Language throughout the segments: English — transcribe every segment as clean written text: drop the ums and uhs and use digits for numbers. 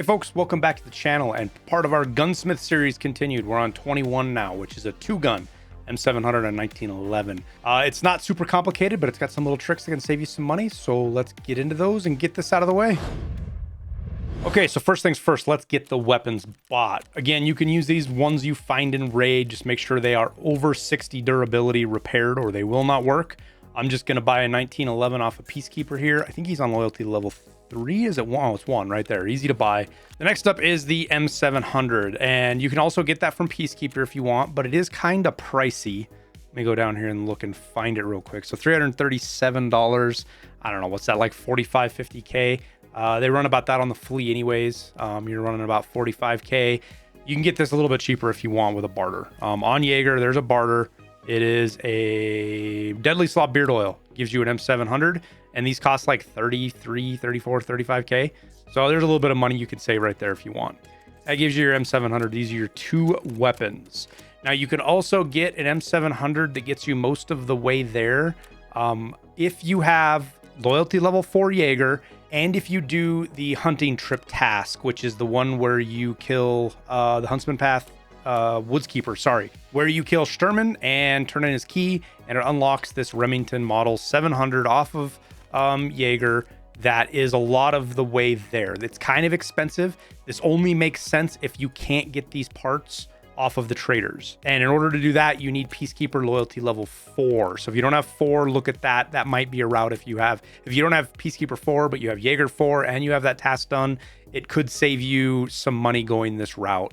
Hey folks, welcome back to the channel, and part of our Gunsmith series continued. We're on 21 now, which is a two-gun M700 and 1911. It's not super complicated, but it's got some little tricks that can save you some money, so let's get into those and get this out of the way. Okay, so first things first, let's get the weapons bought. Again, you can use these ones you find in raid. Just make sure they are over 60 durability repaired or they will not work. I'm just going to buy a 1911 off a Peacekeeper here. I think he's on loyalty level 3. Is it 1? Oh, it's 1 right there. Easy to buy. The next up is the M700, and you can also get that from Peacekeeper if you want, but it is kind of pricey. Let me go down here and look and find it real quick. So $337. I don't know, what's that, like 45, 50K? They run about that on the flea anyways. You're running about 45K. You can get this a little bit cheaper if you want with a barter. On Jaeger, there's a barter. It is a Deadly Slop Beard Oil. Gives you an M700, and these cost like 33, 34, 35K. So there's a little bit of money you can save right there if you want. That gives you your M700. These are your two weapons. Now you can also get an M700 that gets you most of the way there. If you have loyalty level 4 Jaeger, and if you do the hunting trip task, which is the one where you kill the Huntsman Path Woodskeeper, sorry, where you kill Sturman and turn in his key, and it unlocks this Remington Model 700 off of Jaeger. That is a lot of the way there. It's kind of expensive. This only makes sense if you can't get these parts off of the traders, and in order to do that you need Peacekeeper loyalty level 4. So if you don't have 4, look at that. That might be a route. If you don't have Peacekeeper 4 but you have Jaeger 4 and you have that task done, it could save you some money going this route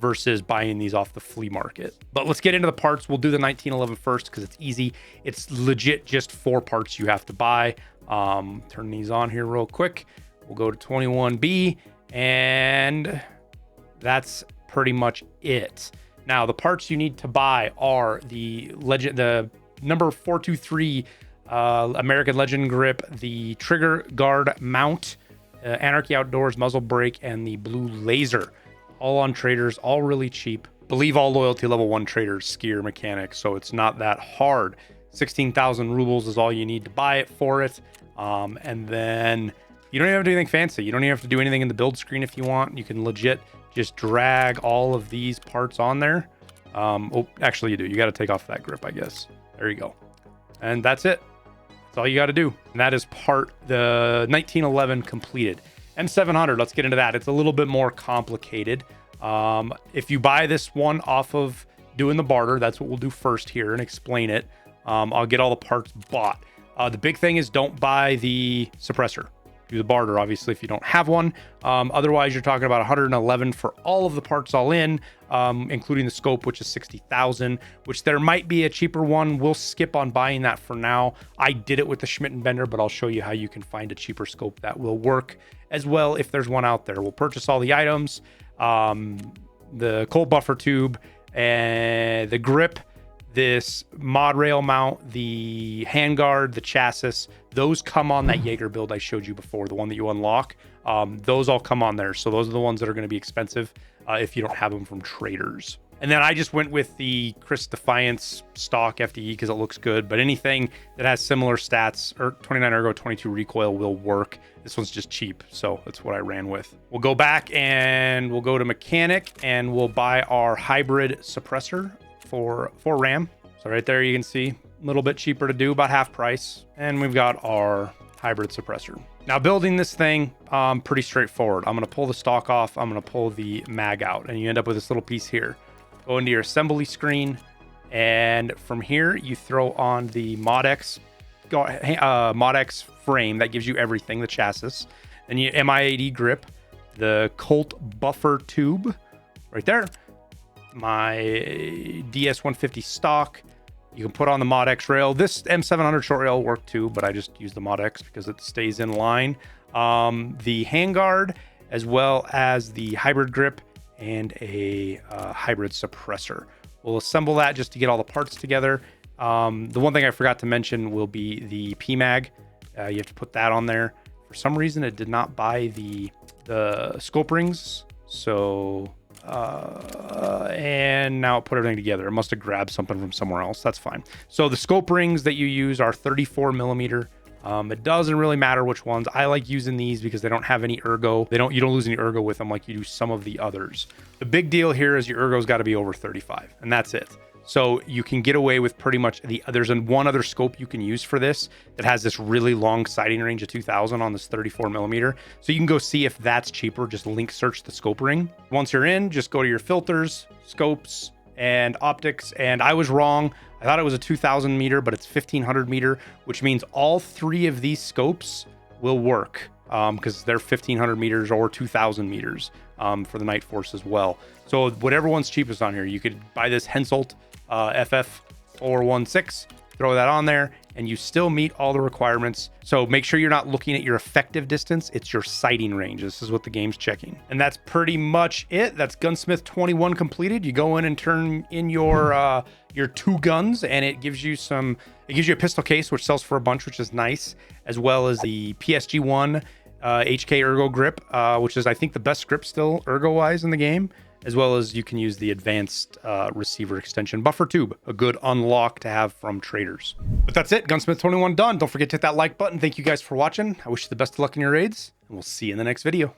versus buying these off the flea market. But let's get into the parts. We'll do the 1911 first because it's easy. It's legit just 4 parts you have to buy. Turn these on here real quick. We'll go to 21B, and that's pretty much it. Now the parts you need to buy are the number 423 American Legend grip, the trigger guard mount, Anarchy Outdoors muzzle brake, and the blue laser. All on traders, all really cheap. Believe all loyalty level 1 traders skier mechanics, so it's not that hard. 16,000 rubles is all you need to buy it for it. And then you don't even have to do anything fancy. You don't even have to do anything in the build screen if you want. You can legit just drag all of these parts on there. Oh, actually you do. You got to take off that grip, I guess. There you go. And that's it. That's all you got to do. And that is the 1911 completed. M700, let's get into that. It's a little bit more complicated. If you buy this one off of doing the barter, that's what we'll do first here and explain it. I'll get all the parts bought. The big thing is don't buy the suppressor. Do the barter, obviously, if you don't have one. Otherwise, you're talking about 111 for all of the parts all in, including the scope, which is 60,000, which there might be a cheaper one. We'll skip on buying that for now. I did it with the Schmidt & Bender, but I'll show you how you can find a cheaper scope that will work as well if there's one out there. We'll purchase all the items, the cold buffer tube, and the grip, this mod rail mount, the handguard, the chassis. Those come on that Jaeger build I showed you before, the one that you unlock. Those all come on there. So those are the ones that are going to be expensive if you don't have them from traders. And then I just went with the Chris Defiance stock FDE because it looks good. But anything that has similar stats, or 29 ergo, 22 recoil will work. This one's just cheap, so that's what I ran with. We'll go back and we'll go to mechanic and we'll buy our hybrid suppressor for RAM. So right there you can see a little bit cheaper to do, about half price, and we've got our hybrid suppressor. Now building this thing, pretty straightforward. I'm going to pull the stock off, I'm going to pull the mag out, and you end up with this little piece here. Go into your assembly screen, and from here you throw on the ModX frame that gives you everything, the chassis, then you MI80 grip, the Colt buffer tube right there, my DS150 stock. You can put on the ModX rail. This M700 short rail will work too, but I just use the ModX because it stays in line. The handguard, as well as the hybrid grip and a hybrid suppressor. We'll assemble that just to get all the parts together. The one thing I forgot to mention will be the PMag. You have to put that on there. For some reason, it did not buy the scope rings, so and now put everything together. It must have grabbed something from somewhere else. That's fine. So the scope rings that you use are 34 millimeter It doesn't really matter which ones. I like using these because they don't have any ergo. You don't lose any ergo with them like you do some of the others. The big deal here is your ergo's got to be over 35, and that's it. So you can get away with pretty much there's one other scope you can use for this that has this really long sighting range of 2000 on this 34 millimeter. So you can go see if that's cheaper. Just link search the scope ring. Once you're in, just go to your filters, scopes, and optics. And I was wrong. I thought it was a 2000 meter, but it's 1500 meter, which means all three of these scopes will work because they're 1500 meters or 2000 meters for the Night Force as well. So whatever one's cheapest on here, you could buy this Henselt FF416, throw that on there, and you still meet all the requirements. So make sure you're not looking at your effective distance, it's your sighting range. This is what the game's checking. And that's pretty much it. That's Gunsmith 21 completed. You go in and turn in your two guns, and it gives you a pistol case, which sells for a bunch, which is nice, as well as the PSG1 HK Ergo grip, which is, I think, the best grip still ergo-wise in the game, as well as you can use the advanced receiver extension buffer tube, a good unlock to have from traders. But that's it, Gunsmith 21 done. Don't forget to hit that like button. Thank you guys for watching. I wish you the best of luck in your raids, and we'll see you in the next video.